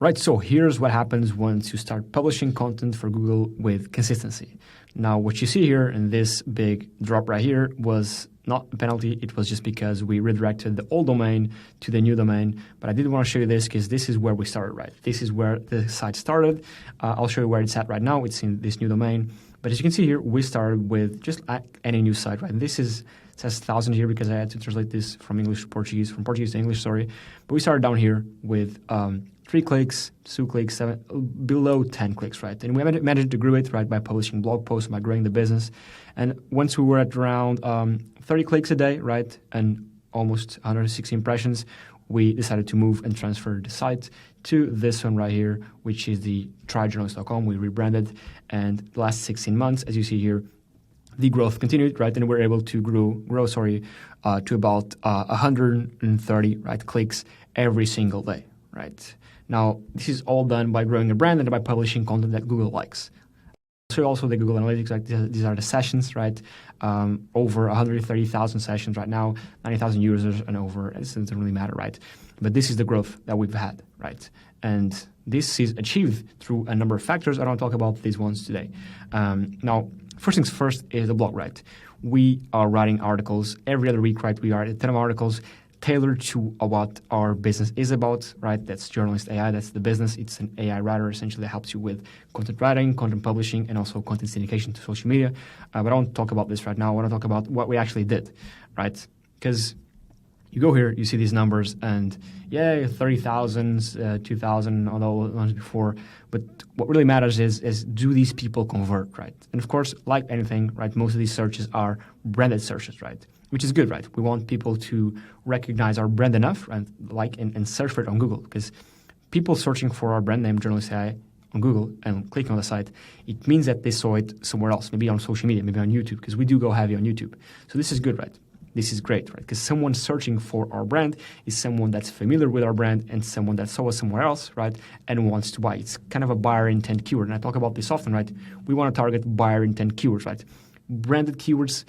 Right, so here's what happens once you start publishing content for Google with consistency. Now, what you see here in this big drop right here was not a penalty. It was just because we redirected the old domain to the new domain. But I did want to show you this because this is where we started, right? This is where the site started. I'll show you where it's at right now. It's in this new domain. But as you can see here, we started with just any new site, right? And this is says 1,000 here because I had to translate this from English to Portuguese, from Portuguese to English, sorry. But we started down here with 3 clicks, 2 clicks, 7, below 10 clicks, right? And we managed to grow it, right, by publishing blog posts, by growing the business. And once we were at around 30 clicks a day, right, and almost 160 impressions, we decided to move and transfer the site to this one right here, which is the tryjournalist.com. We rebranded, and the last 16 months, as you see here, the growth continued, right, and we're able to grow to about 130 right clicks every single day, right. Now, this is all done by growing a brand and by publishing content that Google likes. So also the Google Analytics, like these are the sessions, right? Over 130,000 sessions right now, 90,000 users and over, it doesn't really matter, right? But this is the growth that we've had, right? And this is achieved through a number of factors. I don't talk about these ones today. Now, first things first is the blog, right? We are writing articles every other week, right? We write a ton of articles tailored to what our business is about, right? That's Journalist AI, that's the business. It's an AI writer essentially that helps you with content writing, content publishing, and also content syndication to social media. But I don't talk about this right now. I want to talk about what we actually did, right? Because you go here, you see these numbers, and yeah, 30,000, 2,000, all the ones before. But what really matters is do these people convert, right? And of course, like anything, right, most of these searches are branded searches, right? Which is good, right? We want people to recognize our brand enough and and search for it on Google, because people searching for our brand name, Journalist AI, on Google and clicking on the site, it means that they saw it somewhere else, maybe on social media, maybe on YouTube, because we do go heavy on YouTube. So this is good, right? This is great, right? Because someone searching for our brand is someone that's familiar with our brand and someone that saw us somewhere else, right, and wants to buy. It's kind of a buyer intent keyword, and I talk about this often, right? We want to target buyer intent keywords, right? Branded keywords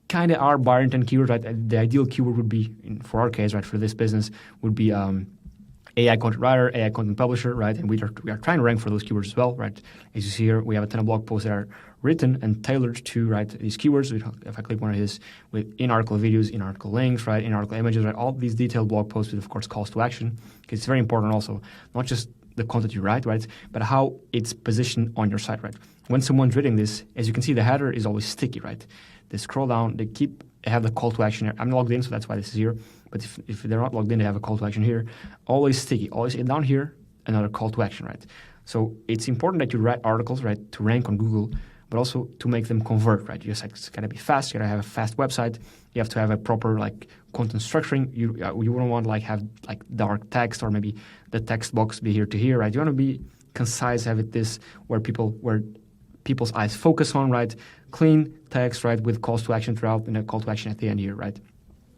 kind of are buyer intent keywords, right? The ideal keyword would be, for our case, right, for this business, would be AI content writer, AI content publisher, right? And we are trying to rank for those keywords as well, right? As you see here, we have a ton of blog posts that are written and tailored to, right, these keywords. If I click one of his with in-article videos, in-article links, right, in-article images, right, all these detailed blog posts with, of course, calls to action, because it's very important also, not just the content you write, right, but how it's positioned on your site, right? When someone's reading this, as you can see, the header is always sticky, right? They scroll down, they have the call to action here. I'm logged in, so that's why this is here. But if they're not logged in, they have a call to action here. Always sticky, always down here, another call to action, right? So it's important that you write articles, right, to rank on Google, but also to make them convert, right? Your site's got to be fast. You got to have a fast website. You have to have a proper content structuring. You wouldn't want to have dark text, or maybe the text box be here to here, right? You want to be concise, have it this where people's eyes focus on, right? Clean text, right, with calls to action throughout and a call to action at the end here, right?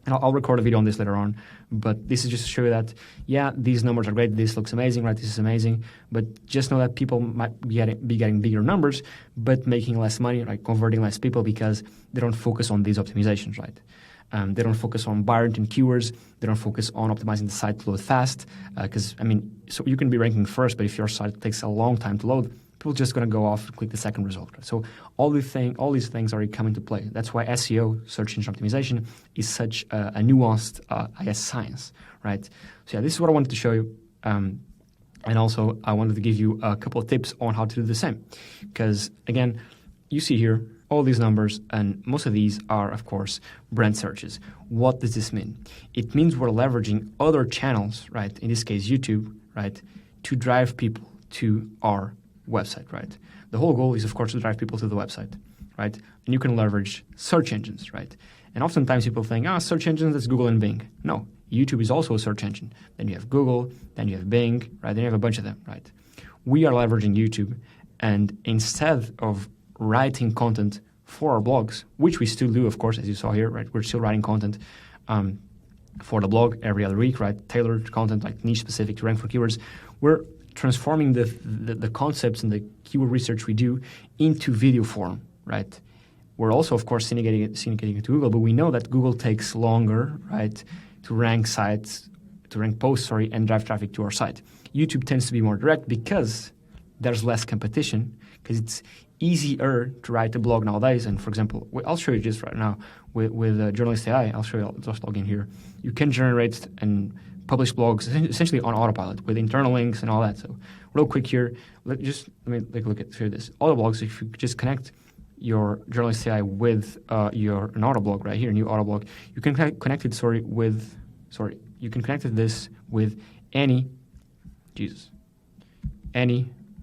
And I'll record a video on this later on, but this is just to show you that, yeah, these numbers are great, this looks amazing, right, this is amazing, but just know that people might be getting bigger numbers, but making less money, like converting less people, because they don't focus on these optimizations, right? They don't focus on buyer intent keywords, they don't focus on optimizing the site to load fast, because, so you can be ranking first, but if your site takes a long time to load, people are just going to go off and click the second result. Right? So all these things are coming into play. That's why SEO, search engine optimization, is such a nuanced, science, right? So yeah, this is what I wanted to show you. And also, I wanted to give you a couple of tips on how to do the same. Because, again, you see here all these numbers, and most of these are, of course, brand searches. What does this mean? It means we're leveraging other channels, right, in this case YouTube, right, to drive people to our website, right? The whole goal is, of course, to drive people to the website, right? And you can leverage search engines, right? And oftentimes people think, search engines, that's Google and Bing. No, YouTube is also a search engine. Then you have Google, then you have Bing, right? Then you have a bunch of them, right? We are leveraging YouTube, and instead of writing content for our blogs, which we still do, of course, as you saw here, right? We're still writing content for the blog every other week, right? Tailored content, like niche specific to rank for keywords. We're transforming the concepts and the keyword research we do into video form, right? We're also, of course, syndicating it to Google, but we know that Google takes longer, right, to rank posts, and drive traffic to our site. YouTube tends to be more direct because there's less competition, because it's easier to write a blog nowadays. And for example, I'll show you just right now with Journalist AI. I'll show you. I'll just log in here. You can generate and publish blogs essentially on autopilot with internal links and all that. So real quick here, let me take a look at this. Autoblogs, if you just connect your Journalist AI with an autoblog right here, new autoblog, you can connect it you can connect this with any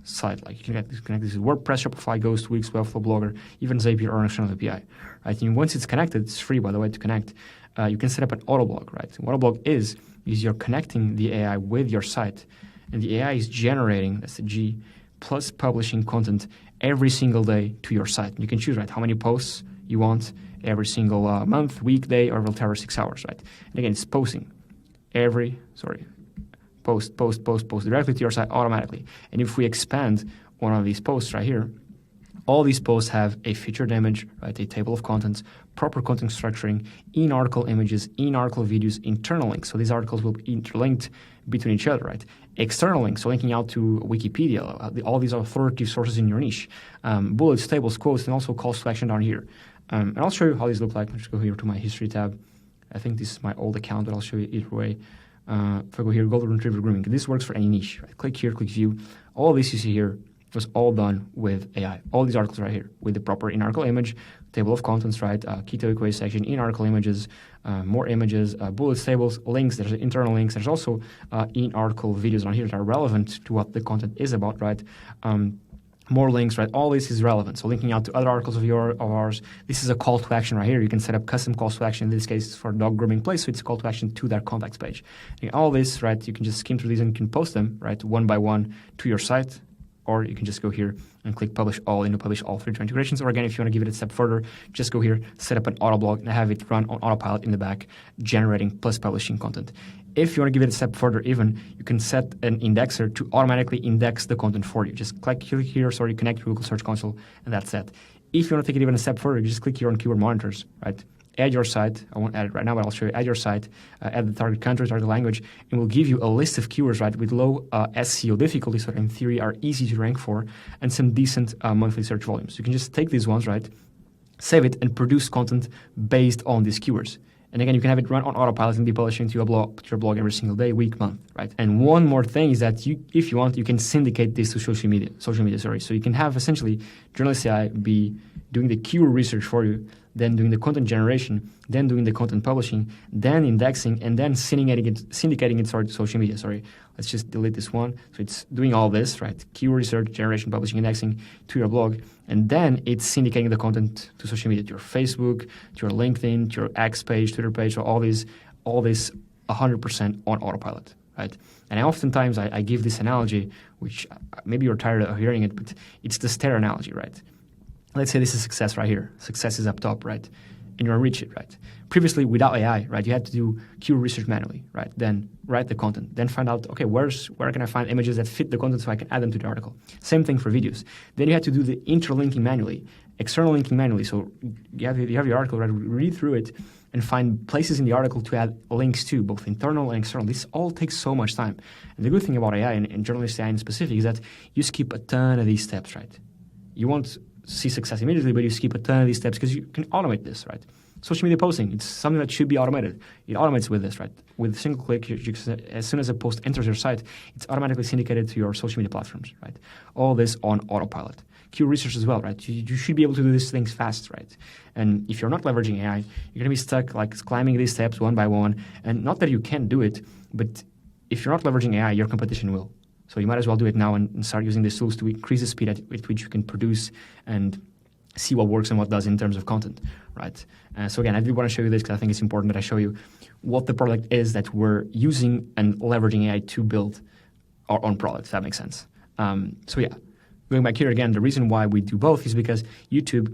site. Like you can connect this with WordPress, Shopify, Ghost, Wix, Webflow, Blogger, even Zapier or an external API. Right? And once it's connected, it's free by the way to connect. You can set up an autoblog. Right? And what autoblog is you're connecting the AI with your site, and the AI is generating, that's the G, plus publishing content every single day to your site. And you can choose how many posts you want every single month, weekday, or whatever 6 hours. Right? And again, it's posting post directly to your site automatically. And if we expand one of these posts right here, all these posts have a featured image, right, a table of contents, proper content structuring, in-article images, in-article videos, internal links. So these articles will be interlinked between each other, right? External links, so linking out to Wikipedia, all these authoritative sources in your niche, bullets, tables, quotes, and also calls to action down here. And I'll show you how these look like. Let's go here to my history tab. I think this is my old account, but I'll show you either way. If I go here, golden retriever grooming, this works for any niche. Right? Click here, click view. All this you see here was all done with AI. All these articles right here with the proper in-article image, table of contents, right? Key takeaway section, in-article images, more images, bullets, tables, links. There's internal links. There's also in-article videos on here that are relevant to what the content is about, right? More links, right? All this is relevant. So linking out to other articles of ours. This is a call to action right here. You can set up custom calls to action. In this case, it's for dog grooming place, so it's a call to action to their contacts page. And all this, right? You can just skim through these and you can post them, right, one by one to your site. Or you can just go here and click publish all, and you'll publish all 3 different integrations. Or again, if you want to give it a step further, just go here, set up an autoblog, and have it run on autopilot in the back, generating plus publishing content. If you want to give it a step further even, you can set an indexer to automatically index the content for you. Just click here, connect to Google Search Console, and that's it. If you want to take it even a step further, you just click here on keyword monitors, right? Add your site. I won't add it right now, but I'll show you. Add your site, add the target country, target language, and we'll give you a list of keywords, right, with low SEO difficulty, so in theory are easy to rank for, and some decent monthly search volumes. You can just take these ones, right, save it, and produce content based on these keywords. And again, you can have it run on autopilot and be publishing to your blog every single day, week, month, right? And one more thing is that if you want, you can syndicate this to social media. So you can have essentially Journalist AI be doing the keyword research for you, then doing the content generation, then doing the content publishing, then indexing, and then syndicating it to social media. Let's just delete this one. So it's doing all this, right? Keyword research, generation, publishing, indexing to your blog, and then it's syndicating the content to social media, to your Facebook, to your LinkedIn, to your X page, Twitter page, so all this 100% on autopilot, right? And oftentimes I give this analogy, which maybe you're tired of hearing it, but it's the stair analogy, right? Let's say this is success right here. Success is up top, right? And you want to reach it, right? Previously, without AI, right, you had to do keyword research manually, right? Then write the content. Then find out, okay, where can I find images that fit the content so I can add them to the article? Same thing for videos. Then you had to do the interlinking manually, external linking manually. So you have your article, right? Read through it and find places in the article to add links to, both internal and external. This all takes so much time. And the good thing about AI and Journalist AI in specific is that you skip a ton of these steps, right? You won't see success immediately, but you skip a ton of these steps because you can automate this, right? Social media posting, it's something that should be automated. It automates with this, right? With a single click, as soon as a post enters your site, it's automatically syndicated to your social media platforms, right? All this on autopilot. Keyword research as well, right? You should be able to do these things fast, right? And if you're not leveraging AI, you're going to be stuck like climbing these steps one by one. And not that you can't do it, but if you're not leveraging AI, your competition will. So you might as well do it now and start using these tools to increase the speed at which you can produce and see what works and what does in terms of content, right? So again, I did want to show you this because I think it's important that I show you what the product is that we're using and leveraging AI to build our own product, if that makes sense. So yeah, going back here again, the reason why we do both is because YouTube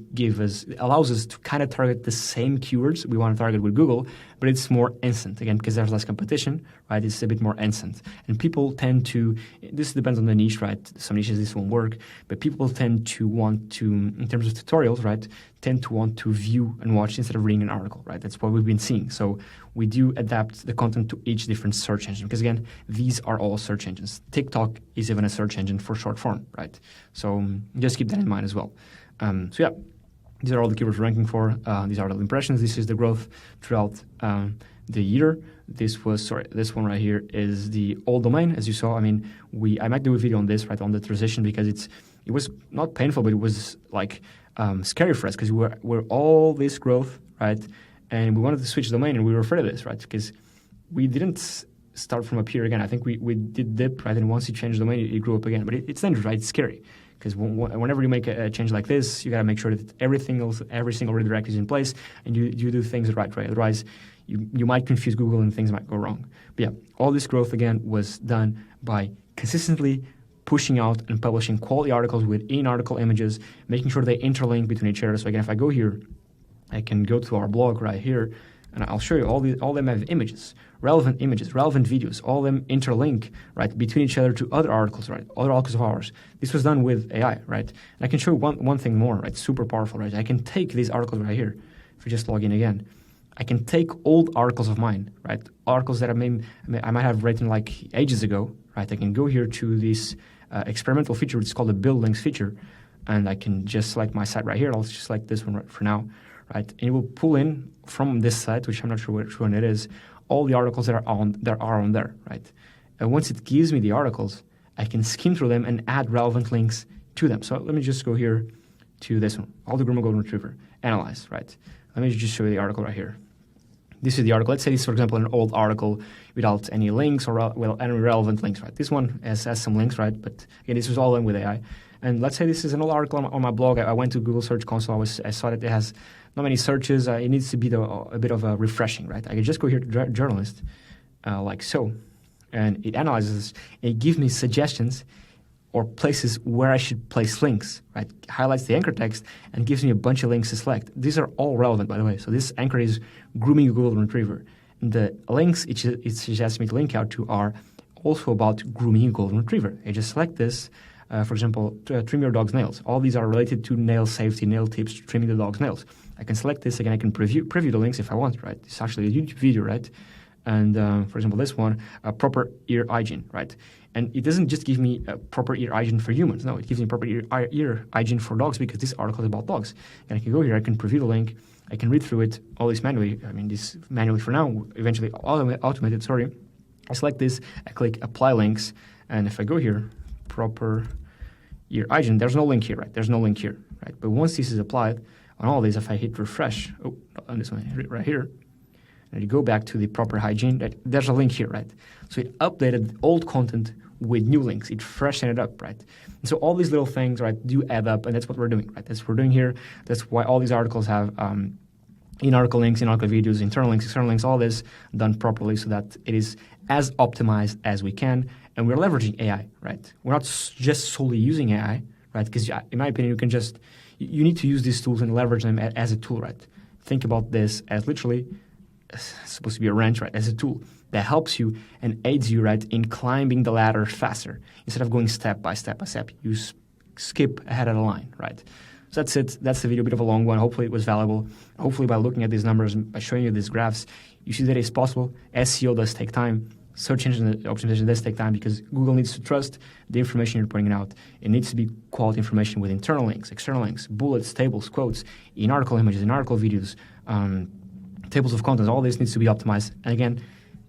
allows us to kind of target the same keywords we want to target with Google, but it's more instant, again, because there's less competition, right? It's a bit more instant. And people tend to, this depends on the niche, right? Some niches this won't work, but people tend to want to, in terms of tutorials, right, tend to want to view and watch instead of reading an article, right? That's what we've been seeing. So we do adapt the content to each different search engine, because again, these are all search engines. TikTok is even a search engine for short form, right? So just keep that in mind as well. So yeah, these are all the keywords we're ranking for. These are the impressions. This is the growth throughout the year. This one right here is the old domain, as you saw. I mean, I might do a video on this, right, on the transition, because it was not painful, but it was like scary for us, because we're all this growth, right, and we wanted to switch domain, and we were afraid of this, right, because we didn't start from up here again. I think we did dip, right, and once you change the domain, it grew up again. But it's dangerous, right? It's scary, because whenever you make a change like this, you got to make sure that every single redirect is in place, and you do things right? Otherwise, you might confuse Google and things might go wrong. But yeah, all this growth, again, was done by consistently pushing out and publishing quality articles with in-article images, making sure they interlink between each other. So again, if I go here, I can go to our blog right here, and I'll show you all them have images, relevant videos, all them interlink, right, between each other to other articles, right, other articles of ours. This was done with AI, right? And I can show you one thing more, right, super powerful, right? I can take these articles right here, if we just log in again. I can take old articles of mine, right, articles that I might have written like ages ago, right? I can go here to this experimental feature, which is called the build links feature, and I can just select my site right here. I'll just select this one right for now, right? And it will pull in from this site, which I'm not sure which one it is, all the articles that are on there, right? And once it gives me the articles, I can skim through them and add relevant links to them. So let me just go here to this one, all the Groomer Golden Retriever, analyze, right? Let me just show you the article right here. This is the article. Let's say this is, for example, an old article without any links or any relevant links, right? This one has some links, right? But again, this was all done with AI. And let's say this is an old article on my blog. I went to Google Search Console. I saw that it has not many searches. It needs to be a bit of a refreshing, right? I can just go here to journalist, like so, and it analyzes. And it gives me suggestions or places where I should place links, right? Highlights the anchor text and gives me a bunch of links to select. These are all relevant, by the way. So this anchor is grooming a Golden Retriever. And the links it suggests me to link out to are also about grooming a Golden Retriever. I just select this. For example, trim your dog's nails. All these are related to nail safety, nail tips, trimming the dog's nails. I can select this. Again, I can preview the links if I want, right? It's actually a YouTube video, right? And for example, this one, proper ear hygiene, right? And it doesn't just give me a proper ear hygiene for humans. No, it gives me proper ear hygiene for dogs, because this article is about dogs. And I can go here, I can preview the link, I can read through it, all this manually. I mean, this manually for now, eventually automated, sorry. I select this, I click apply links, and if I go here, proper ear hygiene, there's no link here, right? There's no link here, right? But once this is applied on all these, if I hit refresh, on this one right here, and you go back to the proper hygiene, there's a link here, right? So it updated old content with new links. It freshened it up, right? And so all these little things, right, do add up, and that's what we're doing, right? That's what we're doing here. That's why all these articles have in-article links, in-article videos, internal links, external links, all this done properly so that it is as optimized as we can. And we're leveraging AI, right? We're not just solely using AI, right? Because in my opinion, you need to use these tools and leverage them as a tool, right? Think about this as literally, it's supposed to be a wrench, right? As a tool that helps you and aids you, right, in climbing the ladder faster. Instead of going step by step by step, you skip ahead of the line, right? So that's it. That's the video, a bit of a long one. Hopefully it was valuable. Hopefully by looking at these numbers and by showing you these graphs, you see that it's possible. SEO does take time. Search engine optimization does take time, because Google needs to trust the information you're putting out. It needs to be quality information with internal links, external links, bullets, tables, quotes, in-article images, in-article videos, tables of contents. All this needs to be optimized. And again,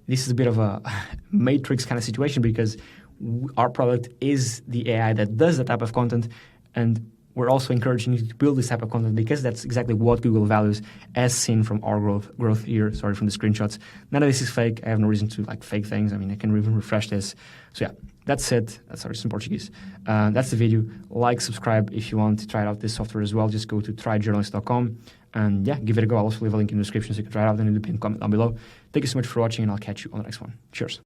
this is a bit of a matrix kind of situation, because our product is the AI that does that type of content, and we're also encouraging you to build this type of content, because that's exactly what Google values, as seen from our growth here. Sorry, from the screenshots. None of this is fake. I have no reason to fake things. I mean, I can even refresh this. So yeah, that's it. Sorry, it's in Portuguese. That's the video. Like, subscribe if you want to try out this software as well. Just go to tryjournalist.com and yeah, give it a go. I'll also leave a link in the description so you can try it out and in the pinned comment down below. Thank you so much for watching, and I'll catch you on the next one. Cheers.